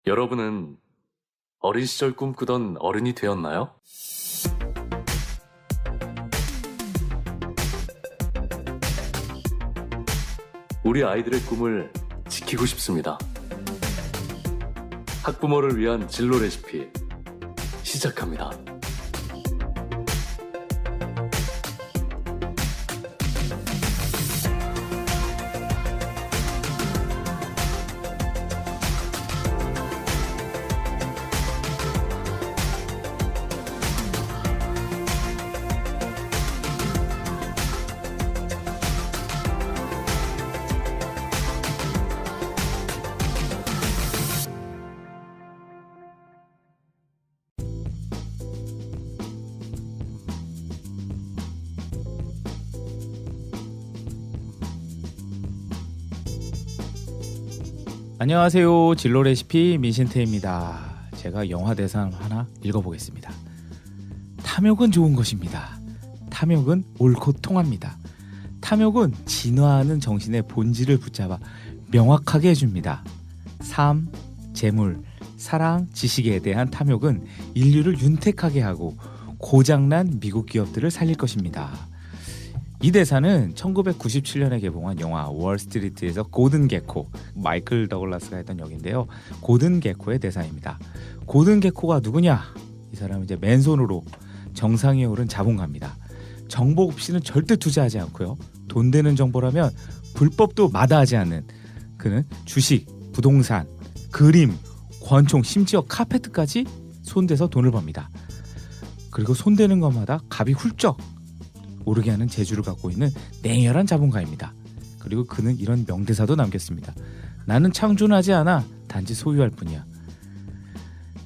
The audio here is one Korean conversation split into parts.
여러분은 어린 시절 꿈꾸던 어른이 되었나요? 우리 아이들의 꿈을 지키고 싶습니다. 학부모를 위한 진로 레시피 시작합니다. 안녕하세요. 진로 레시피 민신태입니다. 제가 영화 대사 하나 읽어보겠습니다. 탐욕은 좋은 것입니다. 탐욕은 옳고 통합니다. 탐욕은 진화하는 정신의 본질을 붙잡아 명확하게 해줍니다. 삶, 재물, 사랑, 지식에 대한 탐욕은 인류를 윤택하게 하고 고장난 미국 기업들을 살릴 것입니다. 이 대사는 1997년에 개봉한 영화 월스트리트에서 고든 게코, 마이클 더글라스가 했던 역인데요. 고든 게코의 대사입니다. 고든 게코가 누구냐? 이 사람은 이제 맨손으로 정상에 오른 자본가입니다. 정보 없이는 절대 투자하지 않고요. 돈 되는 정보라면 불법도 마다하지 않는 그는 주식, 부동산, 그림, 권총, 심지어 카페트까지 손대서 돈을 법니다. 그리고 손대는 것마다 값이 훌쩍 오르게 하는 재주를 갖고 있는 냉혈한 자본가입니다. 그리고 그는 이런 명대사도 남겼습니다. 나는 창조하지 않아 단지 소유할 뿐이야.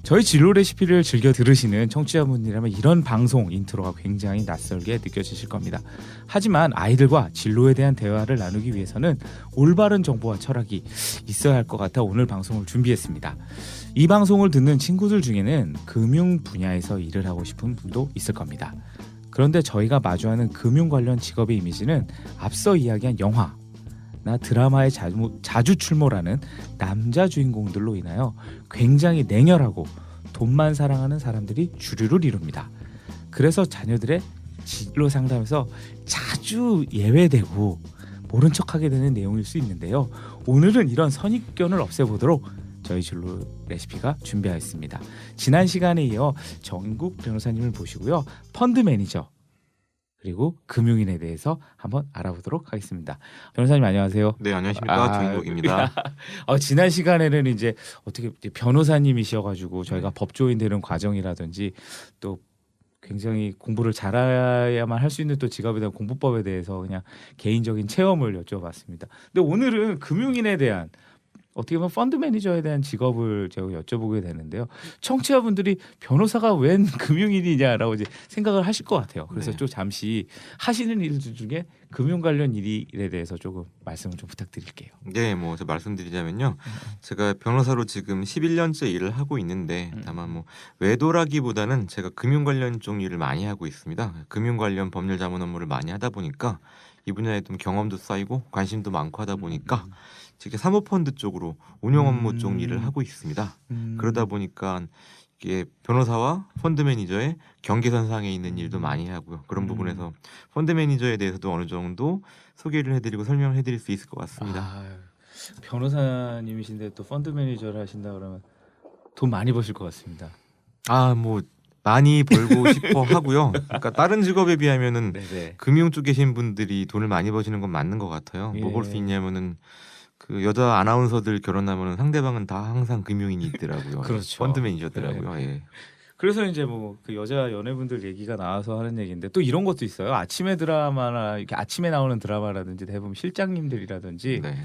저희 진로 레시피를 즐겨 들으시는 청취자분이라면 이런 방송 인트로가 굉장히 낯설게 느껴지실 겁니다. 하지만 아이들과 진로에 대한 대화를 나누기 위해서는 올바른 정보와 철학이 있어야 할 것 같아 오늘 방송을 준비했습니다. 이 방송을 듣는 친구들 중에는 금융 분야에서 일을 하고 싶은 분도 있을 겁니다. 그런데 저희가 마주하는 금융 관련 직업의 이미지는 앞서 이야기한 영화나 드라마에 자주 출몰하는 남자 주인공들로 인하여 굉장히 냉혈하고 돈만 사랑하는 사람들이 주류를 이룹니다. 그래서 자녀들의 진로 상담에서 자주 예외되고 모른 척하게 되는 내용일 수 있는데요. 오늘은 이런 선입견을 없애보도록 저희 진로 레시피가 준비하였습니다. 지난 시간에 이어 정국 변호사님을 모시고요. 펀드 매니저 그리고 금융인에 대해서 한번 알아보도록 하겠습니다. 변호사님 안녕하세요. 네, 안녕하십니까. 정국입니다. 지난 시간에는 이제 어떻게 변호사님이셔가지고 저희가 법조인 되는 과정이라든지 또 굉장히 공부를 잘해야만 할 수 있는 또 직업에 대한 공부법에 대해서 그냥 개인적인 체험을 여쭤봤습니다. 근데 오늘은 금융인에 대한 어떻게 보면 펀드 매니저에 대한 직업을 제가 여쭤보게 되는데요. 청취자분들이 변호사가 웬 금융인이냐라고 이제 생각을 하실 것 같아요. 그래서 네. 좀 잠시 하시는 일들 중에 금융 관련 일에 대해서 조금 말씀을 좀 부탁드릴게요. 네, 제가 말씀드리자면요. 제가 변호사로 지금 11년째 일을 하고 있는데 다만 외도라기보다는 제가 금융 관련 쪽 일을 많이 하고 있습니다. 금융 관련 법률 자문 업무를 많이 하다 보니까 이 분야에 좀 경험도 쌓이고 관심도 많고 하다 보니까 제가 사모펀드 쪽으로 운영 업무 쪽 일을 하고 있습니다. 그러다 보니까 이게 변호사와 펀드 매니저의 경계선상에 있는 일도 많이 하고요. 그런 부분에서 펀드 매니저에 대해서도 어느 정도 소개를 해드리고 설명을 해드릴 수 있을 것 같습니다. 변호사님이신데 또 펀드 매니저를 하신다 그러면 돈 많이 버실 것 같습니다. 많이 벌고 싶어 하고요. 그러니까 다른 직업에 비하면은 네네. 금융 쪽에 계신 분들이 돈을 많이 버시는 건 맞는 것 같아요. 예. 뭐 볼 수 있냐면은 그 여자 아나운서들 결혼하면은 상대방은 다 항상 금융인이 있더라고요. 그렇죠. 펀드 매니저더라고요. 네. 예. 그래서 이제 그 여자 연예분들 얘기가 나와서 하는 얘기인데 또 이런 것도 있어요. 아침에 드라마나 이렇게 아침에 나오는 드라마라든지 대부분 실장님들이라든지 네.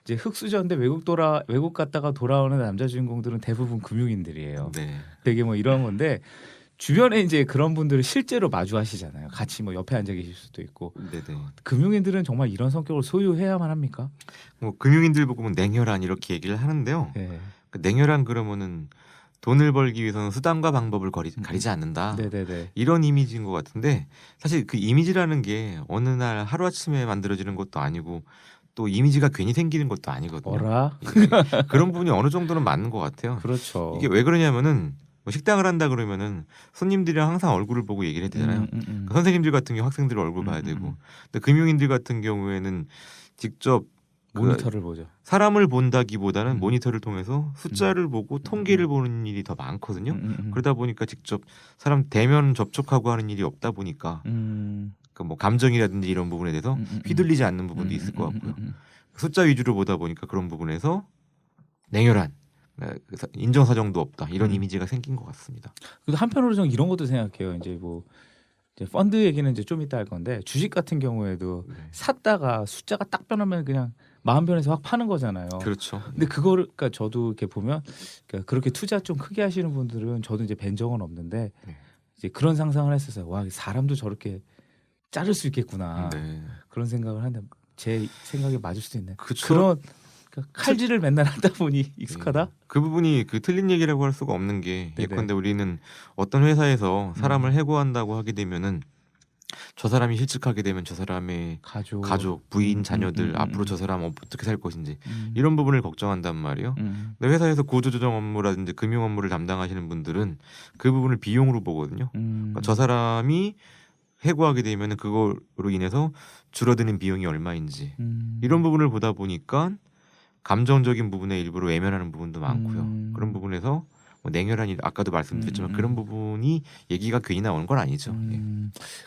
이제 흑수저인데 외국 갔다가 돌아오는 남자 주인공들은 대부분 금융인들이에요. 네. 되게 이런 건데 주변에 이제 그런 분들을 실제로 마주하시잖아요. 같이 옆에 앉아 계실 수도 있고. 네네. 금융인들은 정말 이런 성격을 소유해야만 합니까? 금융인들 보고 냉혈한 이렇게 얘기를 하는데요. 네. 그 냉혈한 그러면은 돈을 벌기 위해서는 수단과 방법을 가리지 않는다. 네네네. 이런 이미지인 것 같은데 사실 그 이미지라는 게 어느 날 하루아침에 만들어지는 것도 아니고 또 이미지가 괜히 생기는 것도 아니거든요. 뭐라? 그런 부분이 어느 정도는 맞는 것 같아요. 그렇죠. 이게 왜 그러냐면은 뭐 식당을 한다 그러면은 손님들이랑 항상 얼굴을 보고 얘기를 해야 되잖아요. 그 선생님들 같은 경우 학생들 얼굴 봐야 되고, 근데 금융인들 같은 경우에는 직접 모니터를 보죠. 사람을 본다기보다는 모니터를 통해서 숫자를 보고 통계를 보는 일이 더 많거든요. 그러다 보니까 직접 사람 대면 접촉하고 하는 일이 없다 보니까 그 뭐 감정이라든지 이런 부분에 대해서 휘둘리지 않는 부분도 있을 것 같고요. 숫자 위주로 보다 보니까 그런 부분에서 냉혈한 인정사정도 없다 이런 이미지가 생긴 것 같습니다. 그래도 한편으로 저는 이런 것도 생각해요. 이제 뭐 이제 펀드 얘기는 이제 좀 이따 할 건데 주식 같은 경우에도 샀다가 숫자가 딱 변하면 그냥 마음 변해서 확 파는 거잖아요. 그렇죠. 근데 그거를 그러니까 저도 이렇게 보면 그러니까 그렇게 투자 좀 크게 하시는 분들은 저도 이제 뵌 적은 없는데 이제 그런 상상을 했었어요. 와 사람도 저렇게 자를 수 있겠구나. 그런 생각을 하는데 제 생각에 맞을 수도 있네. 그런 그러니까 칼질을 맨날 하다 보니 익숙하다. 그 부분이 그 틀린 얘기라고 할 수가 없는 게 예컨대 우리는 어떤 회사에서 사람을 해고한다고 하게 되면은 저 사람이 실직하게 되면 저 사람의 가족 부인, 자녀들 앞으로 저 사람 어떻게 살 것인지 이런 부분을 걱정한단 말이에요. 근데 회사에서 구조조정 업무라든지 금융 업무를 담당하시는 분들은 그 부분을 비용으로 보거든요. 그러니까 저 사람이 해고하게 되면 그거로 인해서 줄어드는 비용이 얼마인지 이런 부분을 보다 보니까 감정적인 부분에 일부러 외면하는 부분도 많고요. 그런 부분에서 뭐 냉혈한 일 아까도 말씀드렸지만 그런 부분이 얘기가 괜히 나오는 건 아니죠.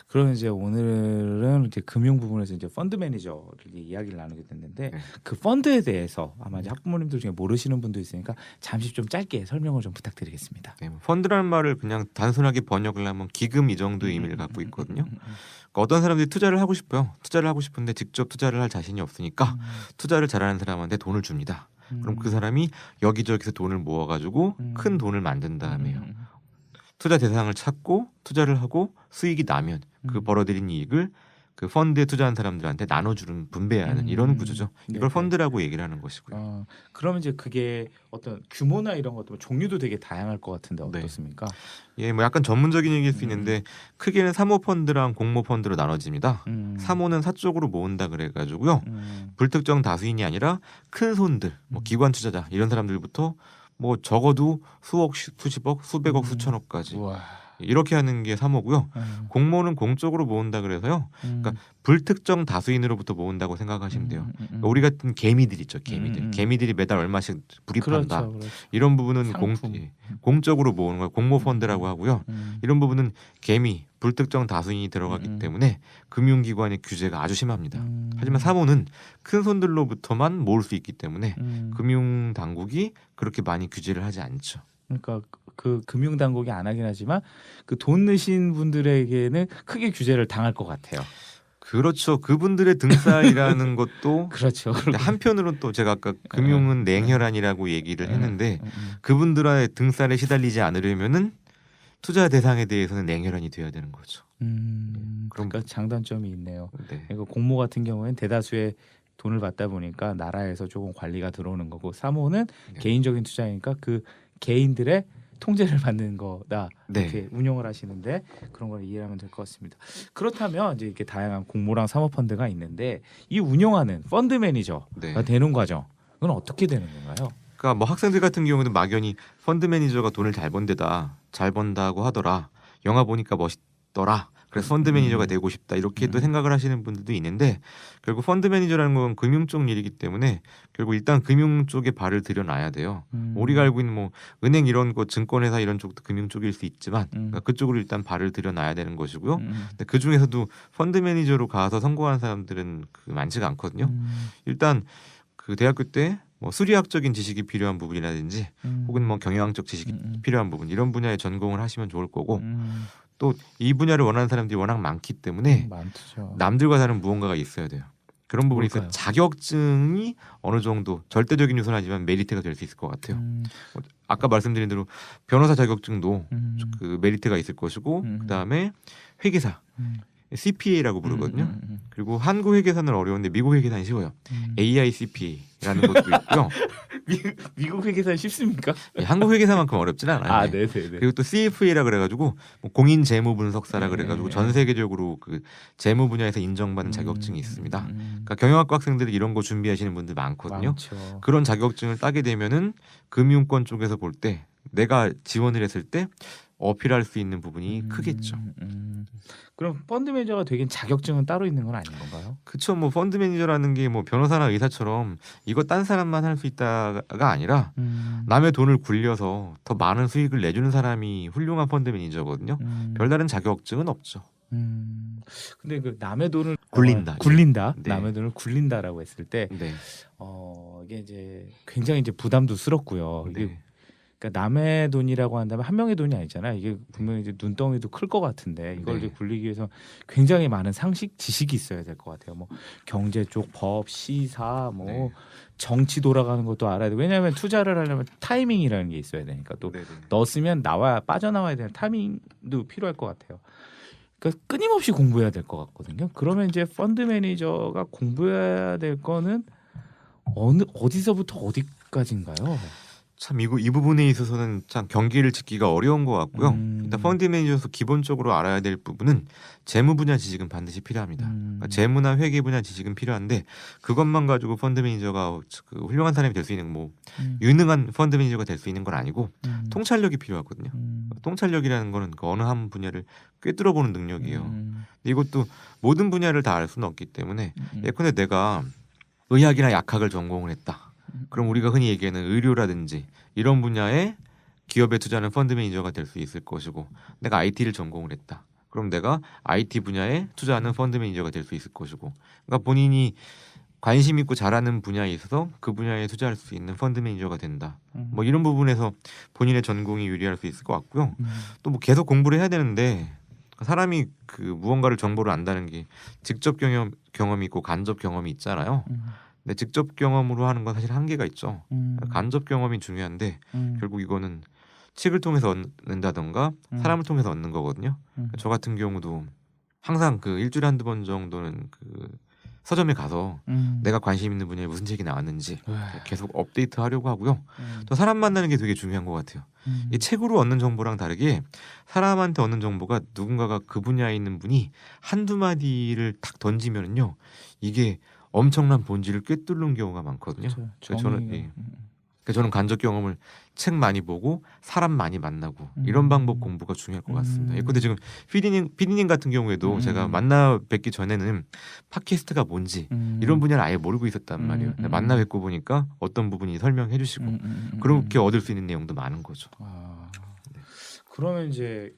그럼 이제 오늘은 이제 금융 부분에서 이제 펀드 매니저를 이야기를 나누게 됐는데 그 펀드에 대해서 아마 이제 학부모님들 중에 모르시는 분도 있으니까 잠시 좀 짧게 설명을 좀 부탁드리겠습니다. 뭐 펀드라는 말을 그냥 단순하게 번역을 하면 기금 이 정도의 의미를 갖고 있거든요. 그러니까 어떤 사람들이 투자를 하고 싶어요. 투자를 하고 싶은데 직접 투자를 할 자신이 없으니까 투자를 잘하는 사람한테 돈을 줍니다. 그럼 그 사람이 여기저기서 돈을 모아가지고 큰 돈을 만든 다음에요. 투자 대상을 찾고 투자를 하고 수익이 나면 그 벌어들인 이익을 그 펀드에 투자한 사람들한테 나눠주는 분배하는 이런 구조죠. 이걸 펀드라고 얘기를 하는 것이고요. 그러면 이제 그게 어떤 규모나 이런 것도 종류도 되게 다양할 것 같은데 어떻습니까? 예, 뭐 약간 전문적인 얘기일 수 있는데 크게는 사모펀드랑 공모펀드로 나눠집니다. 사모는 사적으로 모은다 그래가지고요. 불특정 다수인이 아니라 큰 손들, 뭐 기관 투자자 이런 사람들부터 뭐 적어도 수억, 수십억, 수백억, 수천억까지. 이렇게 하는 게 사모고요. 공모는 공적으로 모은다 그래서요. 그러니까 불특정 다수인으로부터 모은다고 생각하시면 돼요. 그러니까 우리 같은 개미들 있죠. 개미들이 매달 얼마씩 불입한다. 그렇죠. 이런 부분은 공적으로 모으는 걸 공모펀드라고 하고요. 이런 부분은 개미, 불특정 다수인이 들어가기 때문에 금융기관의 규제가 아주 심합니다. 하지만 사모는 큰 손들로부터만 모을 수 있기 때문에 금융당국이 그렇게 많이 규제를 하지 않죠. 그러니까 그 금융 당국이 안 하긴 하지만 그 돈 넣으신 분들에게는 크게 규제를 당할 것 같아요. 그렇죠. 그분들의 등살이라는 것도 그렇죠. 한편으로는 또 제가 아까 금융은 냉혈한이라고 얘기를 했는데 그분들의 등살에 시달리지 않으려면은 투자 대상에 대해서는 냉혈한이 돼야 되는 거죠. 그러니까 장단점이 있네요. 그러니까 공모 같은 경우에는 대다수의 돈을 받다 보니까 나라에서 조금 관리가 들어오는 거고 사모는 개인적인 투자니까 그 개인들의 통제를 받는 거다 이렇게 운영을 하시는데 그런 걸 이해하면 될 것 같습니다. 그렇다면 이제 이렇게 다양한 공모랑 사모펀드가 있는데 이 운영하는 펀드 매니저가 되는 과정은 어떻게 되는 건가요? 그러니까 뭐 학생들 같은 경우는 막연히 펀드 매니저가 돈을 잘 번대다, 잘 번다고 하더라, 영화 보니까 멋있더라. 그래서 펀드 매니저가 되고 싶다 이렇게 또 생각을 하시는 분들도 있는데 결국 펀드 매니저라는 건 금융 쪽 일이기 때문에 결국 일단 금융 쪽에 발을 들여놔야 돼요. 우리가 알고 있는 뭐 은행 이런 거 증권회사 이런 쪽도 금융 쪽일 수 있지만 그러니까 그쪽으로 일단 발을 들여놔야 되는 것이고요. 근데 그 중에서도 펀드 매니저로 가서 성공한 사람들은 많지가 않거든요. 일단 그 대학교 때 뭐 수리학적인 지식이 필요한 부분이라든지 혹은 뭐 경영학적 지식이 필요한 부분 이런 분야에 전공을 하시면 좋을 거고 또 이 분야를 원하는 사람들이 워낙 많기 때문에 남들과 다른 무언가가 있어야 돼요. 그런 부분이 있어서 자격증이 어느 정도 절대적인 요소는 아니지만 메리트가 될 수 있을 것 같아요. 아까 말씀드린 대로 변호사 자격증도 그 메리트가 있을 것이고 그다음에 회계사 CPA라고 부르거든요. 그리고 한국 회계사는 어려운데 미국 회계사는 쉬워요. AICPA라는 것도 있고요. 미국 회계사는 쉽습니까? 예, 한국 회계사만큼 어렵진 않아요. 아, 네. 네네네. 그리고 또 CFA라 그래가지고 뭐 공인 재무 분석사라 그래가지고 전 세계적으로 그 재무 분야에서 인정받는 자격증이 있습니다. 그러니까 경영학과 학생들이 이런 거 준비하시는 분들 많거든요. 많죠. 그런 자격증을 따게 되면은 금융권 쪽에서 볼 때 내가 지원을 했을 때 어필할 수 있는 부분이 크겠죠. 그럼 펀드 매니저가 되긴 자격증은 따로 있는 건 아닌 건가요? 그쵸. 뭐 펀드 매니저라는 게 뭐 변호사나 의사처럼 이거 딴 사람만 할 수 있다가 아니라 남의 돈을 굴려서 더 많은 수익을 내주는 사람이 훌륭한 펀드 매니저거든요. 별다른 자격증은 없죠. 근데 그 남의 돈을 굴린다. 굴린다. 네. 남의 돈을 굴린다라고 했을 때 네. 이게 이제 굉장히 이제 부담도 스럽고요. 이게 네. 그러니까 남의 돈이라고 한다면 한 명의 돈이 아니잖아요. 이게 분명히 이제 눈덩이도 클 것 같은데 이걸 네. 이제 굴리기 위해서 굉장히 많은 상식 지식이 있어야 될 것 같아요. 뭐 경제 쪽, 법, 시사, 뭐 네. 정치 돌아가는 것도 알아야 돼. 왜냐하면 투자를 하려면 타이밍이라는 게 있어야 되니까 또 네네. 넣었으면 나와야 빠져나와야 되는 타이밍도 필요할 것 같아요. 그러니까 끊임없이 공부해야 될 것 같거든요. 그러면 이제 펀드 매니저가 공부해야 될 거는 어디서부터 어디까지인가요? 참 이 부분에 있어서는 참 경계를 짓기가 어려운 것 같고요. 일단 펀드 매니저로서 기본적으로 알아야 될 부분은 재무 분야 지식은 반드시 필요합니다. 그러니까 재무나 회계 분야 지식은 필요한데 그것만 가지고 펀드 매니저가 그 훌륭한 사람이 될 수 있는 뭐 유능한 펀드 매니저가 될 수 있는 건 아니고 통찰력이 필요하거든요. 통찰력이라는 거는 그 어느 한 분야를 꿰뚫어 보는 능력이에요. 근데 이것도 모든 분야를 다 알 수는 없기 때문에 예컨대 내가 의학이나 약학을 전공을 했다. 그럼 우리가 흔히 얘기하는 의료라든지 이런 분야에 기업에 투자하는 펀드 매니저가 될 수 있을 것이고 내가 IT를 전공을 했다. 그럼 내가 IT 분야에 투자하는 펀드 매니저가 될 수 있을 것이고 그러니까 본인이 관심 있고 잘하는 분야에 있어서 그 분야에 투자할 수 있는 펀드 매니저가 된다. 뭐 이런 부분에서 본인의 전공이 유리할 수 있을 것 같고요. 또 뭐 계속 공부를 해야 되는데 사람이 그 무언가를 정보를 안다는 게 직접 경험이 있고 간접 경험이 있잖아요. 근데 직접 경험으로 하는 건 사실 한계가 있죠. 간접 경험이 중요한데 결국 이거는 책을 통해서 얻는다던가 사람을 통해서 얻는 거거든요. 저 같은 경우도 항상 그 일주일에 한두 번 정도는 그 서점에 가서 내가 관심 있는 분야에 무슨 책이 나왔는지 계속 업데이트 하려고 하고요. 또 사람 만나는 게 되게 중요한 것 같아요. 이 책으로 얻는 정보랑 다르게 사람한테 얻는 정보가 누군가가 그 분야에 있는 분이 한두 마디를 탁 던지면은요. 이게 엄청난 본질을 꿰뚫는 경우가 많거든요. 그래서 저는 간접 경험을 책 많이 보고 사람 많이 만나고 이런 방법 공부가 중요할 것 같습니다. 근데 지금 피디님 같은 경우에도 제가 만나 뵙기 전에는 팟캐스트가 뭔지 이런 분야를 아예 모르고 있었단 말이에요. 만나 뵙고 보니까 어떤 부분이 설명해 주시고 그렇게 얻을 수 있는 내용도 많은 거죠. 그러면 이제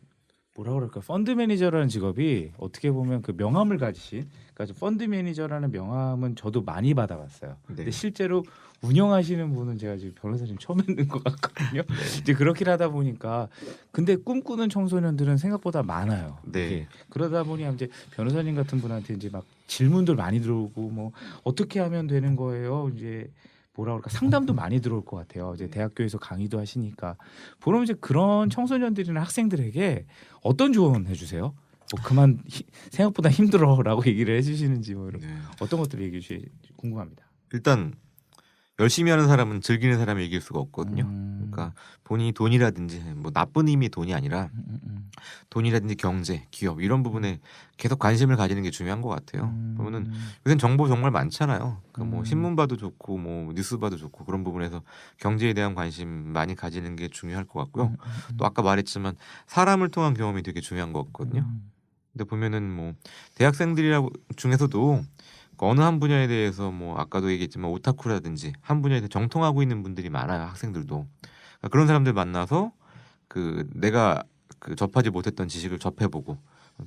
뭐라 그럴까 펀드 매니저라는 직업이 어떻게 보면 그 명함을 가지신 그러니까 펀드 매니저라는 명함은 저도 많이 받아봤어요. 근데 실제로 운영하시는 분은 제가 지금 변호사님 처음 뵙는 것 같거든요. 이제 그렇게 하다 보니까 근데 꿈꾸는 청소년들은 생각보다 많아요. 네. 그러다 보니 이제 변호사님 같은 분한테 이제 막 질문들 많이 들어오고 뭐 어떻게 하면 되는 거예요? 이제 뭐라 그럴까 상담도 많이 들어올 것 같아요. 이제 대학교에서 강의도 하시니까 보면 이제 그런 청소년들이나 학생들에게 어떤 조언 해주세요? 뭐 그만 생각보다 힘들어라고 얘기를 해주시는지 뭐 이런 어떤 것들 얘기해 주시 궁금합니다. 일단 열심히 하는 사람은 즐기는 사람을 이길 수가 없거든요. 그러니까 본인이 돈이라든지 뭐 나쁜 의미의 돈이 아니라 돈이라든지 경제, 기업 이런 부분에 계속 관심을 가지는 게 중요한 것 같아요. 보면은 요새 정보 정말 많잖아요. 그러니까 뭐 신문 봐도 좋고 뭐 뉴스 봐도 좋고 그런 부분에서 경제에 대한 관심 많이 가지는 게 중요할 것 같고요. 또 아까 말했지만 사람을 통한 경험이 되게 중요한 것 같거든요. 근데 보면은 뭐 대학생들이라고 중에서도 어느 한 분야에 대해서 뭐 아까도 얘기했지만 오타쿠라든지 한 분야에 대해서 정통하고 있는 분들이 많아요. 학생들도 그러니까 그런 사람들 만나서 그 내가 그 접하지 못했던 지식을 접해보고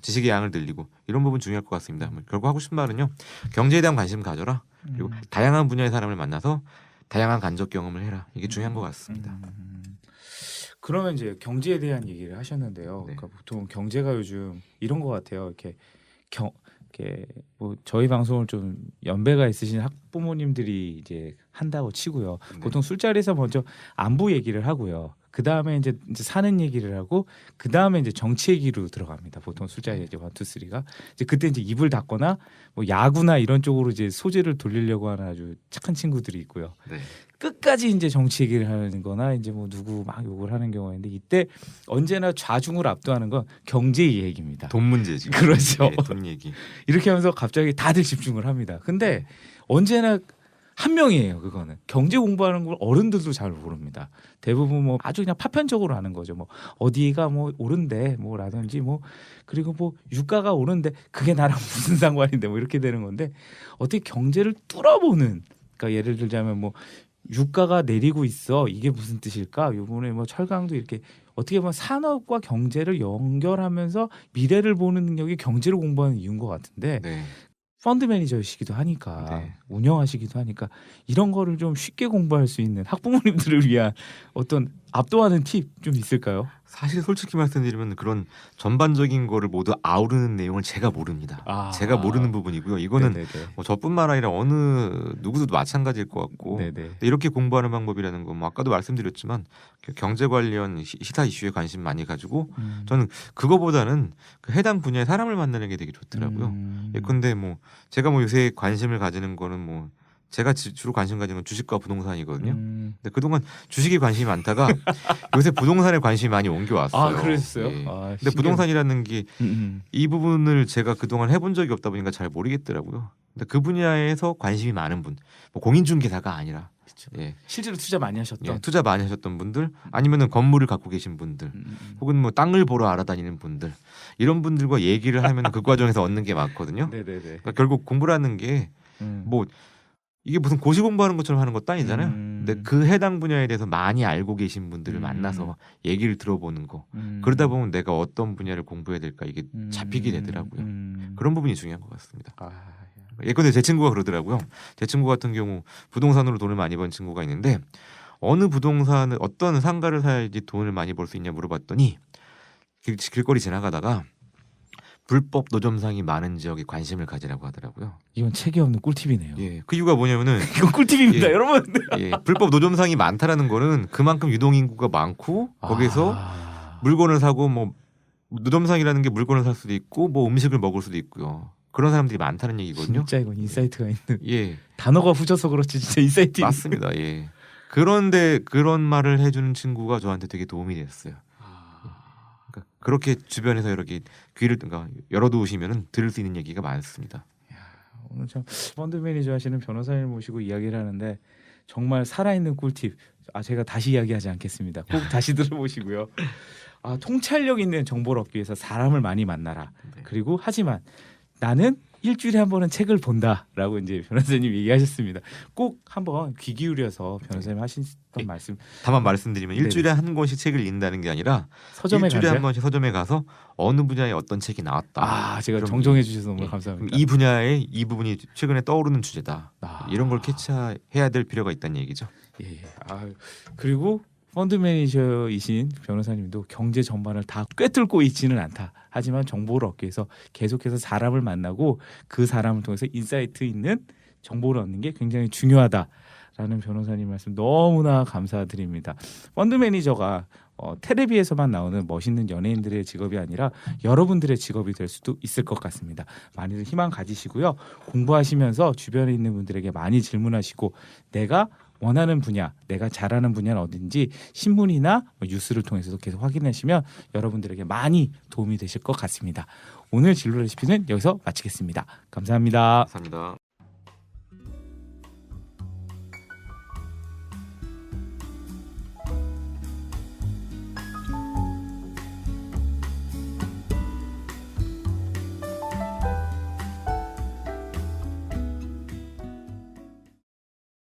지식의 양을 늘리고 이런 부분 중요할 것 같습니다. 결국 하고 싶은 말은요. 경제에 대한 관심 가져라. 그리고 다양한 분야의 사람을 만나서 다양한 간접 경험을 해라. 이게 중요한 것 같습니다. 그러면 이제 경제에 대한 얘기를 하셨는데요. 그러니까 보통 경제가 요즘 이런 것 같아요. 이렇게 뭐 저희 방송을 좀 연배가 있으신 학부모님들이 이제 한다고 치고요. 보통 술자리에서 먼저 안부 얘기를 하고요. 그 다음에 이제 사는 얘기를 하고 그 다음에 이제 정치 얘기로 들어갑니다. 보통 술자리 이제 1, 2, 3가 이제 그때 이제 입을 닫거나 뭐 야구나 이런 쪽으로 이제 소재를 돌리려고 하는 아주 착한 친구들이 있고요. 네. 끝까지 이제 정치 얘기를 하는거나 이제 뭐 누구 막 욕을 하는 경우인데 이때 언제나 좌중을 압도하는 건 경제 얘기입니다. 돈 문제지. 그렇죠. 예, 돈 얘기. 이렇게 하면서 갑자기 다들 집중을 합니다. 근데 언제나 한 명이에요. 그거는 경제 공부하는 걸 어른들도 잘 모릅니다. 대부분 뭐 아주 그냥 파편적으로 하는 거죠. 뭐 어디가 뭐 오른데 뭐라든지 뭐 그리고 뭐 유가가 오른데 그게 나랑 무슨 상관인데 뭐 이렇게 되는 건데 어떻게 경제를 뚫어보는 그러니까 예를 들자면 뭐 유가가 내리고 있어 이게 무슨 뜻일까? 이번에 뭐 철강도 이렇게 어떻게 보면 산업과 경제를 연결하면서 미래를 보는 능력이 경제를 공부하는 이유인 것 같은데 네. 펀드 매니저이시기도 하니까 네. 운영하시기도 하니까 이런 거를 좀 쉽게 공부할 수 있는 학부모님들을 위한 어떤 압도하는 팁 좀 있을까요? 사실 솔직히 말씀드리면 그런 전반적인 거를 모두 아우르는 내용을 제가 모릅니다. 아. 제가 모르는 부분이고요. 이거는 네네네. 뭐 저뿐만 아니라 어느 누구도 마찬가지일 것 같고 네네. 근데 이렇게 공부하는 방법이라는 건 뭐 아까도 말씀드렸지만 경제 관련 시사 이슈에 관심 많이 가지고 저는 그거보다는 그 해당 분야의 사람을 만나는 게 되게 좋더라고요. 근데 뭐 제가 뭐 요새 관심을 가지는 거는 뭐 제가 주로 관심 가지는 건 주식과 부동산이거든요. 근데 그동안 주식에 관심이 많다가 요새 부동산에 관심이 많이 옮겨왔어요. 아 그랬어요? 예. 아, 근데 부동산이라는 게 음. 이 부분을 제가 그동안 해본 적이 없다 보니까 잘 모르겠더라고요. 근데 그 분야에서 관심이 많은 분, 뭐 공인중개사가 아니라 그렇죠. 예, 실제로 투자 많이 하셨던 예, 투자 많이 하셨던 분들, 아니면은 건물을 갖고 계신 분들, 혹은 뭐 땅을 보러 알아다니는 분들 이런 분들과 얘기를 하면 그 과정에서 얻는 게 많거든요. 네네네. 그러니까 결국 공부라는 게 뭐 이게 무슨 고시 공부하는 것처럼 하는 것도 아니잖아요. 근데 그 해당 분야에 대해서 많이 알고 계신 분들을 만나서 얘기를 들어보는 거. 그러다 보면 내가 어떤 분야를 공부해야 될까 이게 잡히게 되더라고요. 그런 부분이 중요한 것 같습니다. 아, 예컨대 제 친구가 그러더라고요. 제 친구 같은 경우 부동산으로 돈을 많이 번 친구가 있는데 어느 부동산을 어떤 상가를 사야지 돈을 많이 벌 수 있냐 물어봤더니 길거리 지나가다가 불법 노점상이 많은 지역에 관심을 가지라고 하더라고요. 이건 책이 없는 꿀팁이네요. 예, 그 이유가 뭐냐면은 이건 꿀팁입니다, 예. 여러분. 예, 불법 노점상이 많다라는 거는 그만큼 유동 인구가 많고 거기서 물건을 사고 뭐 노점상이라는 게 물건을 살 수도 있고 뭐 음식을 먹을 수도 있고요. 그런 사람들이 많다는 얘기거든요. 진짜 이건 인사이트가 있는 예, 단어가 후져서 그렇지 진짜 인사이트 있는. 맞습니다. 예. 그런데 그런 말을 해주는 친구가 저한테 되게 도움이 됐어요. 그러니까 그렇게 주변에서 이렇게 귀를 열어두시면 들을 수 있는 얘기가 많습니다. 오늘 참 펀드 매니저 하시는 변호사님 모시고 이야기를 하는데 정말 살아있는 꿀팁. 제가 다시 이야기하지 않겠습니다. 꼭 다시 들어보시고요. 통찰력 있는 정보를 얻기 위해서 사람을 많이 만나라. 네. 그리고 하지만 나는 일주일에 한 번은 책을 본다라고 이제 변호사님 얘기하셨습니다. 꼭 한번 귀 기울여서 변호사님 하셨던 네. 말씀 다만 말씀드리면 네네. 일주일에 한 권씩 책을 읽는다는 게 아니라 서점에 일주일에 가세요? 한 번씩 서점에 가서 어느 분야에 어떤 책이 나왔다. 제가 그럼 정정해 주셔서 너무 예, 감사합니다. 그럼 이 분야의 이 부분이 최근에 떠오르는 주제다. 아. 이런 걸 캐치해야 될 필요가 있다는 얘기죠. 예. 그리고 펀드 매니저이신 변호사님도 경제 전반을 다 꿰뚫고 있지는 않다. 하지만 정보를 얻기 위해서 계속해서 사람을 만나고 그 사람을 통해서 인사이트 있는 정보를 얻는 게 굉장히 중요하다라는 변호사님 말씀 너무나 감사드립니다. 펀드 매니저가 텔레비에서만 나오는 멋있는 연예인들의 직업이 아니라 여러분들의 직업이 될 수도 있을 것 같습니다. 많이들 희망 가지시고요. 공부하시면서 주변에 있는 분들에게 많이 질문하시고 내가 원하는 분야, 내가 잘하는 분야는 어딘지 신문이나 뉴스를 통해서도 계속 확인하시면 여러분들에게 많이 도움이 되실 것 같습니다. 오늘 진로 레시피는 여기서 마치겠습니다. 감사합니다. 감사합니다.